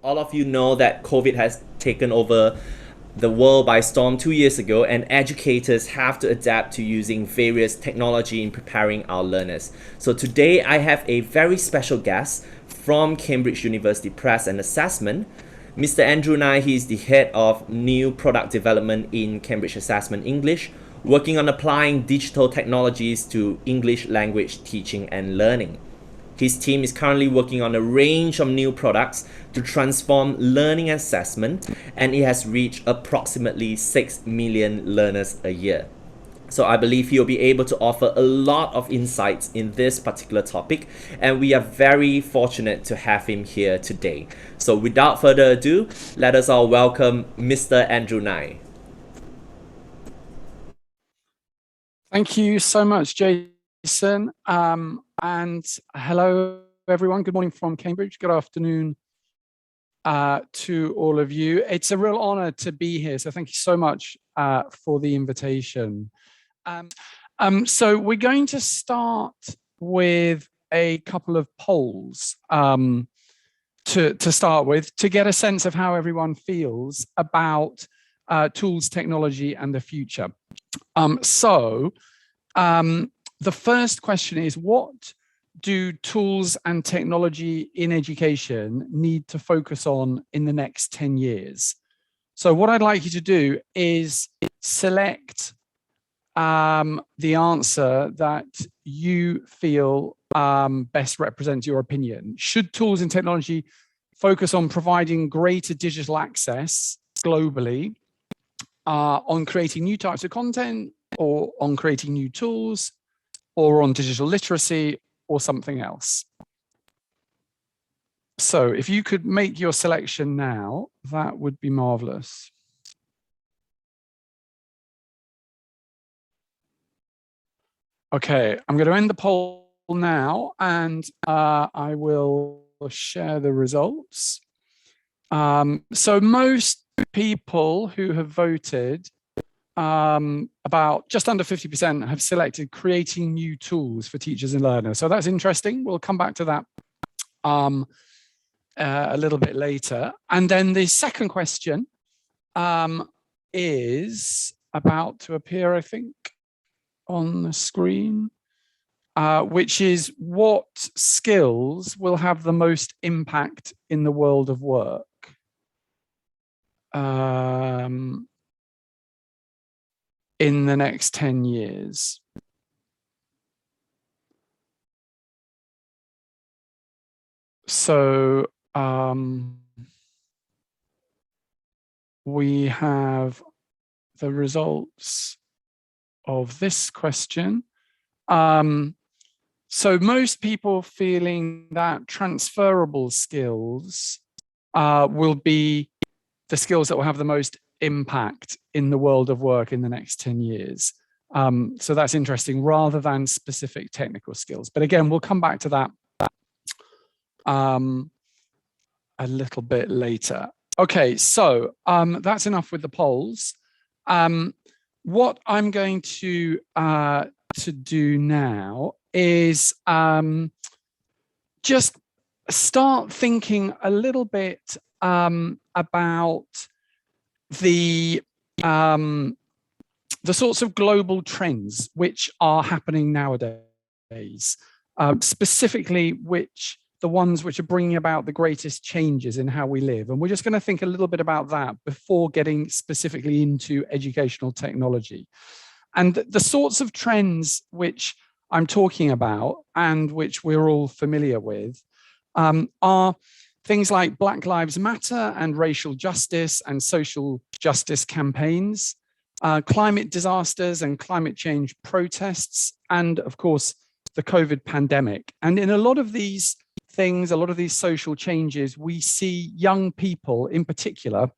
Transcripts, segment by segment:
All of you know that COVID has taken over the world by storm 2 years ago, and educators have to adapt to using various technology in preparing our learners. So today I have a very special guest from Cambridge University Press and Assessment, Mr. Andrew Nye. He's the head of new product development in Cambridge Assessment English, working on applying digital technologies to English language teaching and learning. His team is currently working on a range of new products to transform learning assessment, and it has reached approximately 6 million learners a year. So I believe he'll be able to offer a lot of insights in this particular topic, and we are very fortunate to have him here today. So without further ado, let us all welcome Mr. Andrew Nye. Thank you so much, Jason. And hello, everyone. Good morning from Cambridge. Good afternoon to all of you. It's a real honor to be here. So thank you so much for the invitation. So we're going to start with a couple of polls to start with, to get a sense of how everyone feels about tools, technology, and the future. The first question is, what do tools and technology in education need to focus on in the next 10 years? So what I'd like you to do is select the answer that you feel best represents your opinion. Should tools and technology focus on providing greater digital access globally, on creating new types of content, or on creating new tools, or on digital literacy, or something else? So if you could make your selection now, that would be marvelous. Okay, I'm going to end the poll now, and I will share the results. So most people who have voted, about just under 50%, have selected creating new tools for teachers and learners. So that's interesting. We'll come back to that a little bit later. And then the second question is about to appear, I think, on the screen, which is, what skills will have the most impact in the world of work? In the next 10 years. So we have the results of this question. So most people feeling that transferable skills will be the skills that will have the most impact in the world of work in the next 10 years. So that's interesting, rather than specific technical skills. But again, we'll come back to that a little bit later. Okay, so that's enough with the polls. What I'm going to do now is just start thinking a little bit about the sorts of global trends which are happening nowadays, specifically the ones which are bringing about the greatest changes in how we live. And we're just going to think a little bit about that before getting specifically into educational technology. And the sorts of trends which I'm talking about, and which we're all familiar with, are things like Black Lives Matter and racial justice and social justice campaigns, climate disasters and climate change protests, and of course, the COVID pandemic. And in a lot of these things, a lot of these social changes, we see young people in particular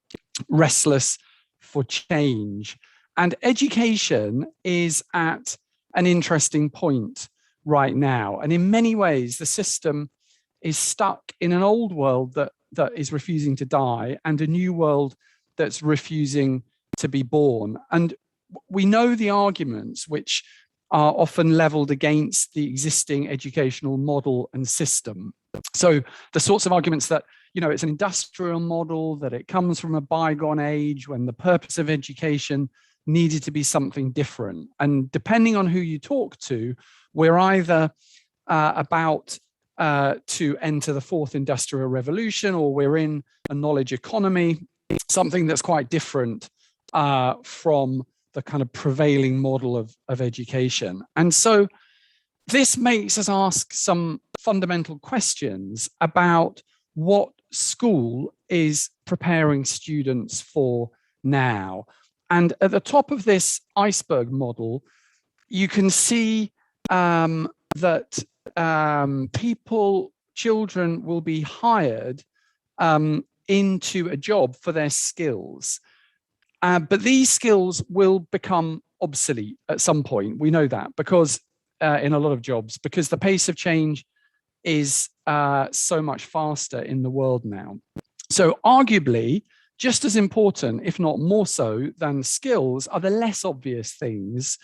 restless for change. And education is at an interesting point right now. And in many ways, the system is stuck in an old world that is refusing to die, and a new world that's refusing to be born. And we know the arguments which are often leveled against the existing educational model and system. So the sorts of arguments that it's an industrial model, that it comes from a bygone age when the purpose of education needed to be something different. And depending on who you talk to, we're either about to enter the fourth industrial revolution, or we're in a knowledge economy, something that's quite different from the kind of prevailing model of education. And so this makes us ask some fundamental questions about what school is preparing students for now. And at the top of this iceberg model, you can see that children will be hired into a job for their skills. But these skills will become obsolete at some point. We know that because in a lot of jobs, because the pace of change is so much faster in the world now. So arguably, just as important, if not more so, than skills are the less obvious things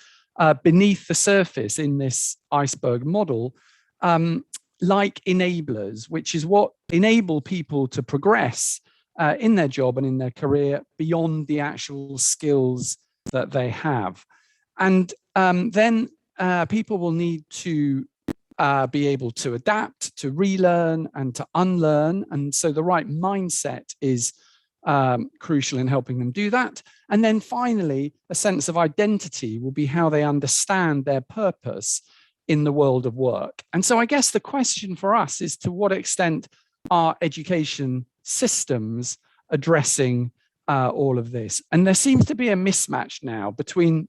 beneath the surface in this iceberg model, like enablers, which is what enable people to progress in their job and in their career beyond the actual skills that they have. And then people will need to be able to adapt, to relearn and to unlearn. And so the right mindset is crucial in helping them do that. And then finally, a sense of identity will be how they understand their purpose in the world of work. And so I guess the question for us is, to what extent are education systems addressing all of this? And there seems to be a mismatch now between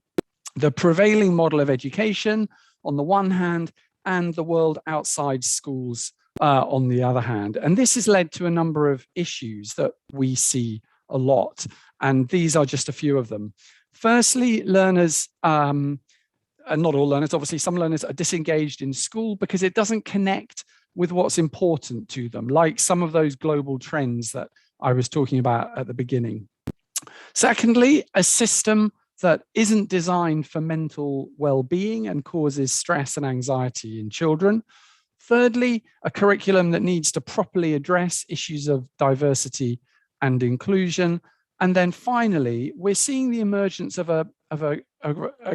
the prevailing model of education on the one hand and the world outside schools on the other hand. And this has led to a number of issues that we see a lot. And these are just a few of them. Firstly, learners, and not all learners, obviously some learners are disengaged in school because it doesn't connect with what's important to them, like some of those global trends that I was talking about at the beginning. Secondly, a system that isn't designed for mental well-being and causes stress and anxiety in children. Thirdly, a curriculum that needs to properly address issues of diversity and inclusion. And then finally, we're seeing the emergence of a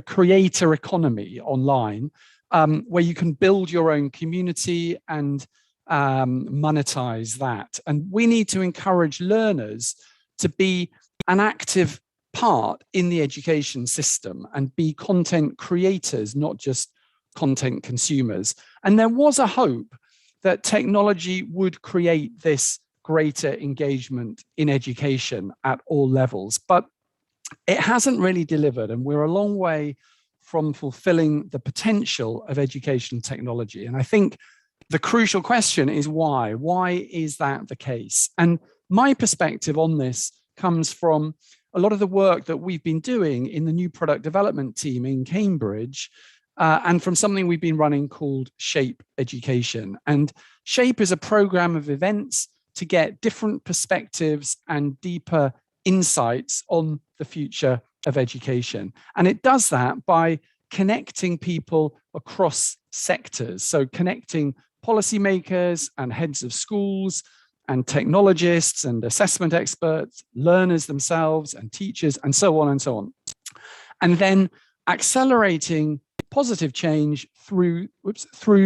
creator economy online, where you can build your own community and monetize that. And we need to encourage learners to be an active part in the education system and be content creators, not just content consumers. And there was a hope that technology would create this greater engagement in education at all levels, but it hasn't really delivered, and we're a long way from fulfilling the potential of education technology. And I think the crucial question is why? Why is that the case? And my perspective on this comes from a lot of the work that we've been doing in the new product development team in Cambridge, and from something we've been running called Shape Education. And Shape is a program of events to get different perspectives and deeper insights on the future of education. And it does that by connecting people across sectors. So connecting policymakers and heads of schools and technologists and assessment experts, learners themselves and teachers, and so on and so on. And then accelerating positive change through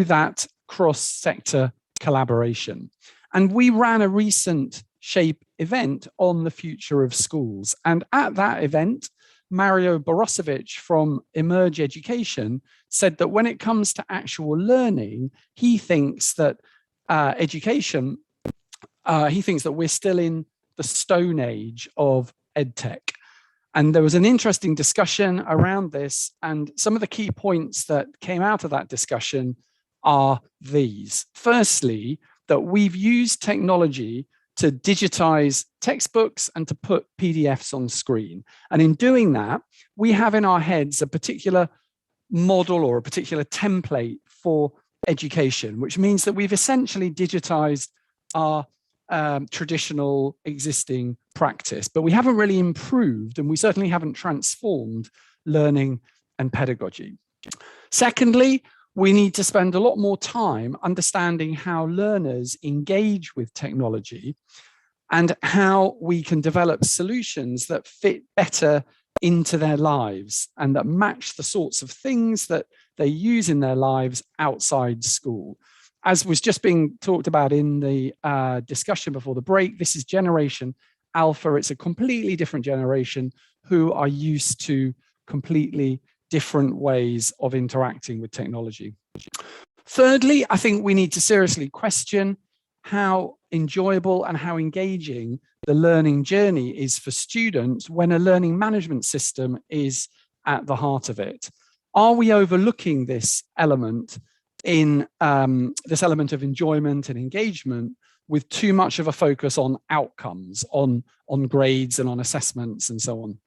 that cross-sector collaboration. And we ran a recent Shape event on the future of schools. And at that event, Mario Borosevich from Emerge Education said that when it comes to actual learning, he thinks that he thinks that we're still in the stone age of edtech. And there was an interesting discussion around this. And some of the key points that came out of that discussion are these. Firstly, that we've used technology to digitize textbooks and to put PDFs on screen. And in doing that, we have in our heads a particular model or a particular template for education, which means that we've essentially digitized our traditional existing practice, but we haven't really improved, and we certainly haven't transformed learning and pedagogy. Secondly, We need to spend a lot more time understanding how learners engage with technology and how we can develop solutions that fit better into their lives and that match the sorts of things that they use in their lives outside school. As was just being talked about in the discussion before the break, this is Generation Alpha. It's a completely different generation who are used to completely different ways of interacting with technology. Thirdly, I think we need to seriously question how enjoyable and how engaging the learning journey is for students when a learning management system is at the heart of it. Are we overlooking this element in this element of enjoyment and engagement with too much of a focus on outcomes, on grades and on assessments and so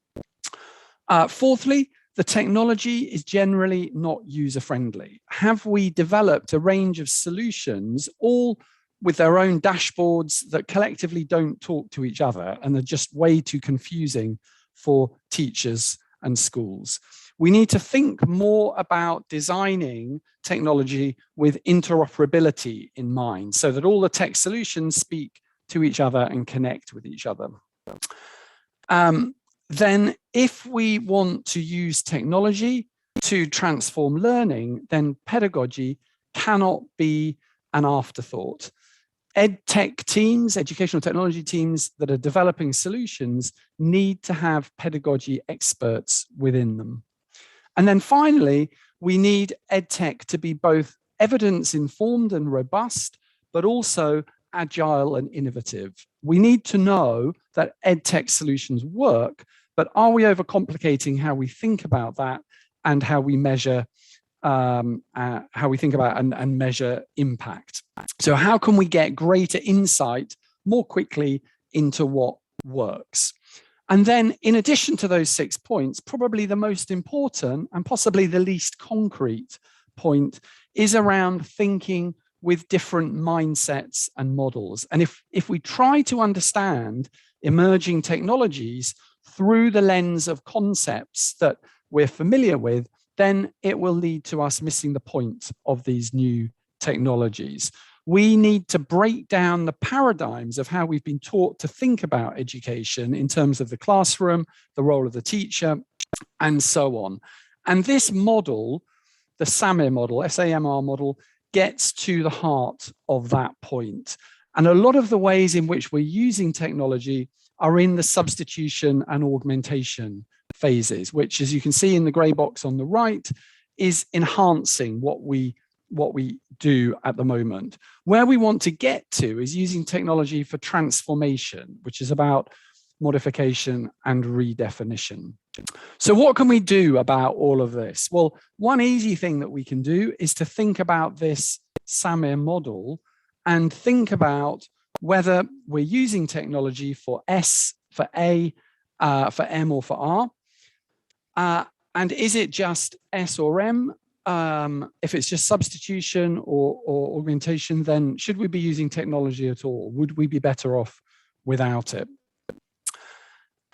on? Fourthly, the technology is generally not user-friendly. Have we developed a range of solutions, all with their own dashboards that collectively don't talk to each other and are just way too confusing for teachers and schools? We need to think more about designing technology with interoperability in mind so that all the tech solutions speak to each other and connect with each other. Then if we want to use technology to transform learning, then pedagogy cannot be an afterthought. EdTech teams, educational technology teams that are developing solutions need to have pedagogy experts within them. And then finally, we need EdTech to be both evidence-informed and robust, but also agile and innovative. We need to know that EdTech solutions work, but are we overcomplicating how we think about that and how we measure, and measure impact? So how can we get greater insight more quickly into what works? And then in addition to those 6 points, probably the most important and possibly the least concrete point is around thinking with different mindsets and models. And if we try to understand emerging technologies through the lens of concepts that we're familiar with, then it will lead to us missing the point of these new technologies. We need to break down the paradigms of how we've been taught to think about education in terms of the classroom, the role of the teacher, and so on. And this model, the SAMR model, SAMR model, gets to the heart of that point. And a lot of the ways in which we're using technology are in the substitution and augmentation phases, which, as you can see in the gray box on the right, is enhancing what we do at the moment. Where we want to get to is using technology for transformation, which is about modification and redefinition. So what can we do about all of this? Well, one easy thing that we can do is to think about this SAMR model and think about whether we're using technology for S, for A, for M, or for R. And is it just S or M? If it's just substitution or augmentation, then should we be using technology at all? Would we be better off without it?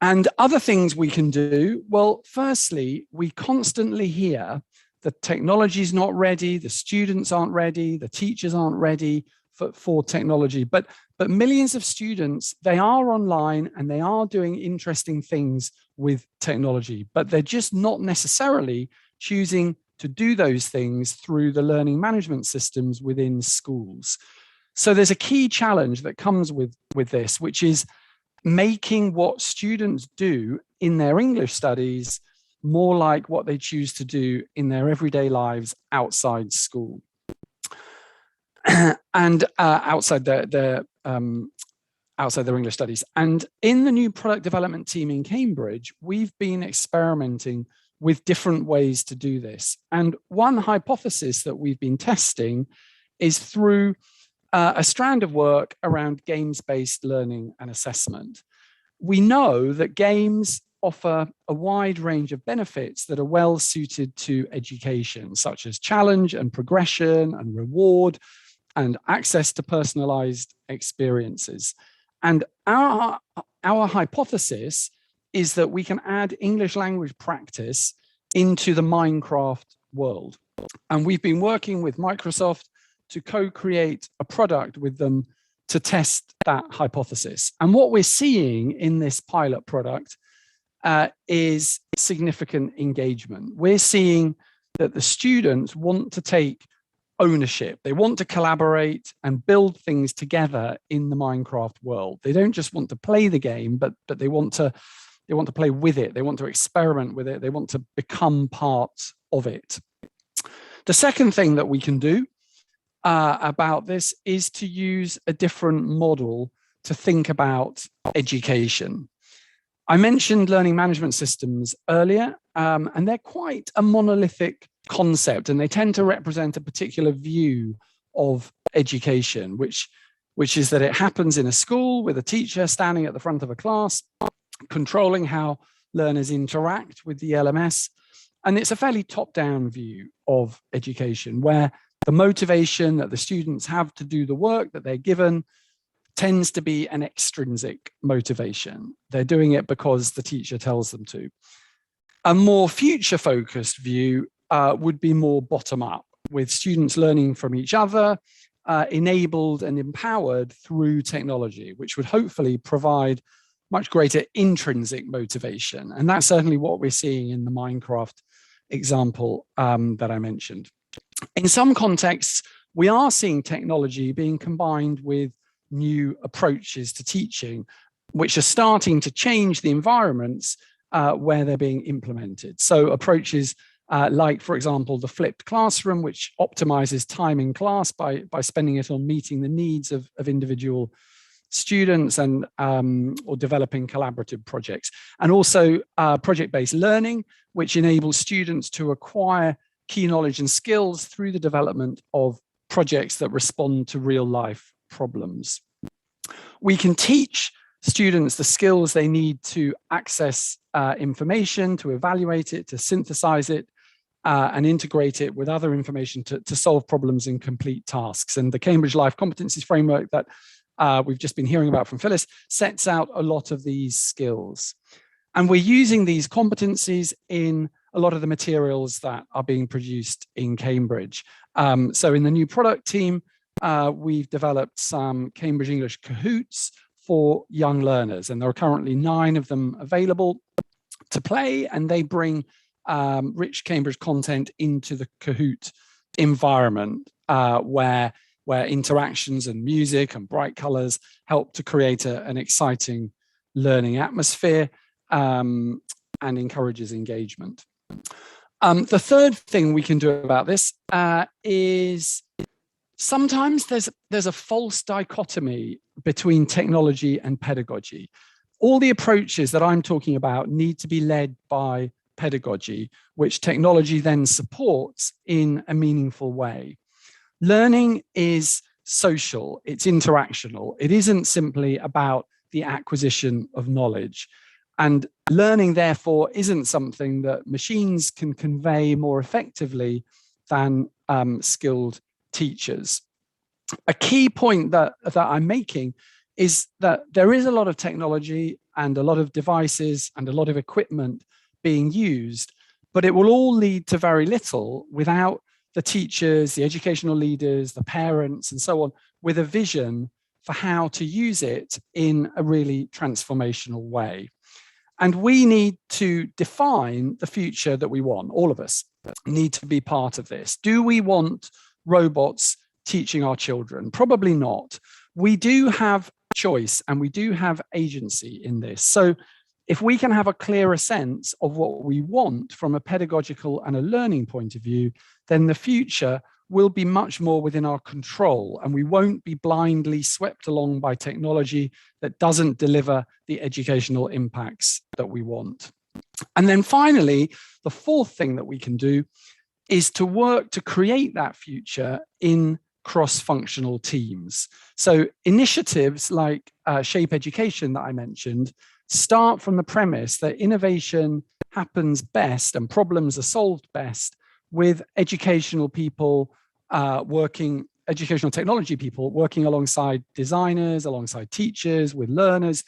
And other things we can do, well, firstly, we constantly hear the technology is not ready, the students aren't ready, the teachers aren't ready for technology. But millions of students, they are online and they are doing interesting things with technology, but they're just not necessarily choosing to do those things through the learning management systems within schools. So there's a key challenge that comes with this, which is making what students do in their English studies more like what they choose to do in their everyday lives outside school and outside their English studies. And in the new product development team in Cambridge, we've been experimenting with different ways to do this. And one hypothesis that we've been testing is through a strand of work around games-based learning and assessment. We know that games offer a wide range of benefits that are well suited to education, such as challenge and progression and reward and access to personalized experiences. And our hypothesis is that we can add English language practice into the Minecraft world. And we've been working with Microsoft to co-create a product with them to test that hypothesis. And what we're seeing in this pilot product is significant engagement. We're seeing that the students want to take ownership. They want to collaborate and build things together in the Minecraft world. They don't just want to play the game, but they want to play with it. They want to experiment with it. They want to become part of it. The second thing that we can do about this is to use a different model to think about education. I mentioned learning management systems earlier, and they're quite a monolithic concept, and they tend to represent a particular view of education, which is that it happens in a school with a teacher standing at the front of a class, controlling how learners interact with the LMS. And it's a fairly top-down view of education, where the motivation that the students have to do the work that they're given tends to be an extrinsic motivation. They're doing it because the teacher tells them to. A more future-focused view would be more bottom-up, with students learning from each other, enabled and empowered through technology, which would hopefully provide much greater intrinsic motivation. And that's certainly what we're seeing in the Minecraft example that I mentioned. In some contexts, we are seeing technology being combined with new approaches to teaching, which are starting to change the environments where they're being implemented. So approaches like, for example, the flipped classroom, which optimizes time in class by spending it on meeting the needs of individual students and or developing collaborative projects. And also project-based learning, which enables students to acquire key knowledge and skills through the development of projects that respond to real-life problems. We can teach students the skills they need to access information, to evaluate it, to synthesize it, and integrate it with other information to solve problems and complete tasks. And the Cambridge Life Competencies Framework that we've just been hearing about from Phyllis sets out a lot of these skills. And we're using these competencies in a lot of the materials that are being produced in Cambridge. So in the new product team, we've developed some Cambridge English Kahoots for young learners, and there are currently 9 of them available to play, and they bring rich Cambridge content into the Kahoot environment where interactions and music and bright colors help to create an exciting learning atmosphere and encourages engagement. The third thing we can do about this is sometimes there's a false dichotomy between technology and pedagogy. All the approaches that I'm talking about need to be led by pedagogy, which technology then supports in a meaningful way. Learning is social, it's interactional. It isn't simply about the acquisition of knowledge. And learning, therefore, isn't something that machines can convey more effectively than skilled teachers. A key point that I'm making is that there is a lot of technology and a lot of devices and a lot of equipment being used, but it will all lead to very little without the teachers, the educational leaders, the parents, and so on, with a vision for how to use it in a really transformational way. And we need to define the future that we want. All of us need to be part of this. Do we want robots teaching our children? Probably not. We do have choice and we do have agency in this. So if we can have a clearer sense of what we want from a pedagogical and a learning point of view, then the future will be much more within our control, and we won't be blindly swept along by technology that doesn't deliver the educational impacts that we want. And then finally, the fourth thing that we can do is to work to create that future in cross-functional teams. So initiatives like Shape Education that I mentioned start from the premise that innovation happens best and problems are solved best with educational people educational technology people working alongside designers, alongside teachers, with learners,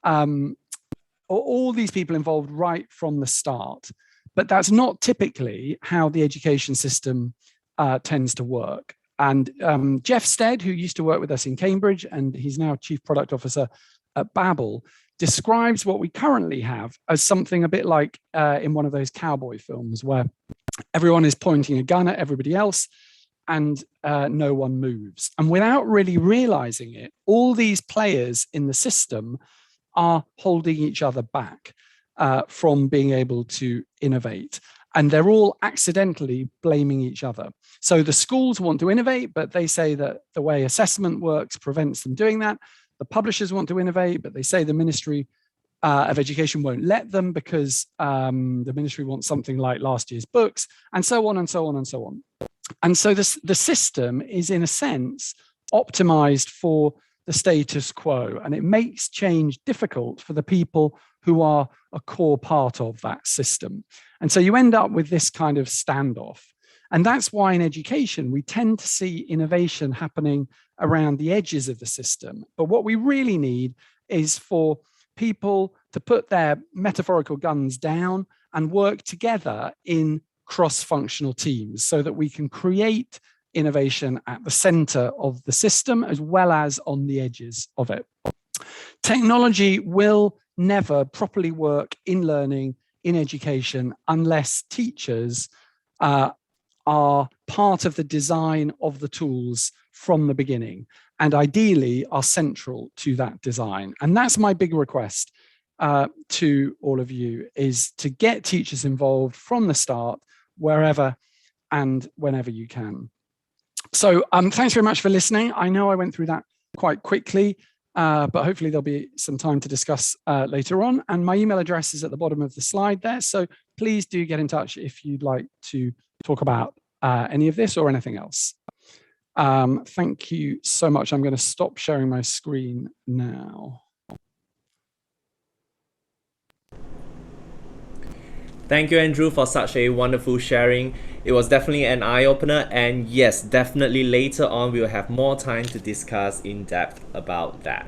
all these people involved right from the start. But that's not typically how the education system tends to work. And Jeff Stead, who used to work with us in Cambridge, and he's now Chief Product Officer at Babbel, describes what we currently have as something a bit like in one of those cowboy films where everyone is pointing a gun at everybody else and no one moves. And without really realizing it, all these players in the system are holding each other back from being able to innovate. And they're all accidentally blaming each other. So the schools want to innovate, but they say that the way assessment works prevents them doing that. The publishers want to innovate, but they say the Ministry of Education won't let them because the ministry wants something like last year's books, and so on and so on and so on. And so the system is, in a sense, optimized for the status quo, and it makes change difficult for the people who are a core part of that system. And so you end up with this kind of standoff. And that's why in education, we tend to see innovation happening around the edges of the system. But what we really need is for people to put their metaphorical guns down and work together in cross-functional teams so that we can create innovation at the center of the system as well as on the edges of it. Technology will never properly work in learning, in education, unless teachers are part of the design of the tools from the beginning, and ideally are central to that design. And that's my big request to all of you, is to get teachers involved from the start, wherever and whenever you can. So thanks very much for listening. I know I went through that quite quickly, but hopefully there'll be some time to discuss later on. And my email address is at the bottom of the slide there. So please do get in touch if you'd like to talk about any of this or anything else. Thank you so much. I'm going to stop sharing my screen now. Thank you, Andrew, for such a wonderful sharing. It was definitely an eye-opener, and yes, definitely later on we'll have more time to discuss in depth about that.